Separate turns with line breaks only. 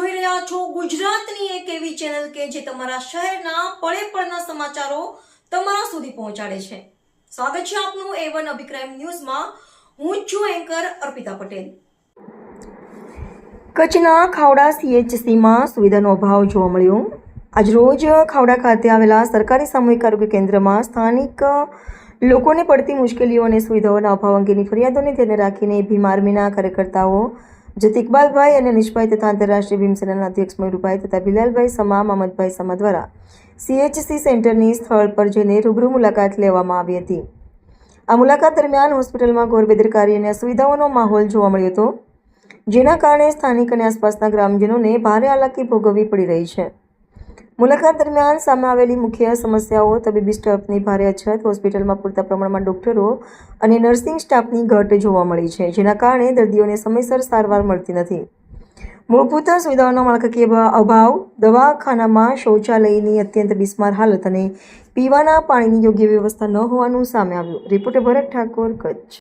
જોઈ રહ્યા છો ગુજરાતની એક એવી ચેનલ કે જે તમારા શહેરના પળે પળના સમાચારો તમારા સુધી પહોંચાડે છે। સ્વાગત છે આપનું A1 અભિક્રાઇમ ન્યૂઝમાં। હું છું એન્કર અર્પિતા પટેલ। કચ્છના ખાવડા CHCમાં સુવિધાનો અભાવ જોવા મળ્યો। આજરોજ ખાવડા ખાતે આવેલા સરકારી સામૂહિક આરોગ્ય કેન્દ્રમાં સ્થાનિક લોકોને પડતી મુશ્કેલીઓ અને સુવિધાઓના અભાવ અંગેની ફરિયાદોને ધ્યાને રાખીને ભીમાર્મીના કાર્યકર્તાઓ જત ઇકબાલભાઈ અને નિશભાઈ તથા આંતરરાષ્ટ્રીય ભીમસેનાના અધ્યક્ષ મયુરભાઈ તથા બિલાલભાઈ સમા મહમદભાઈ સમા દ્વારા CHC સેન્ટરની સ્થળ પર જઈને રૂબરૂ મુલાકાત લેવામાં આવી હતી। આ મુલાકાત દરમિયાન હોસ્પિટલમાં ઘોર બેદરકારી અને અસુવિધાઓનો માહોલ જોવા મળ્યો હતો, જેના કારણે સ્થાનિક અને આસપાસના ગ્રામજનોને ભારે હાલાકી ભોગવવી પડી રહી છે। મુલાકાત દરમિયાન સામે આવેલી મુખ્ય સમસ્યાઓ તબીબી સ્ટાફની ભારે અછત, હોસ્પિટલમાં પૂરતા પ્રમાણમાં ડોક્ટરો અને નર્સિંગ સ્ટાફની ઘટ જોવા મળી છે, જેના કારણે દર્દીઓને સમયસર સારવાર મળતી નથી। મૂળભૂત સુવિધાઓનો માળખાકીય અભાવ, દવાખાનામાં શૌચાલયની અત્યંત બિસ્માર હાલત અને પીવાના પાણીની યોગ્ય વ્યવસ્થા ન હોવાનું સામે આવ્યું। રિપોર્ટર ભરત ઠાકોર, કચ્છ।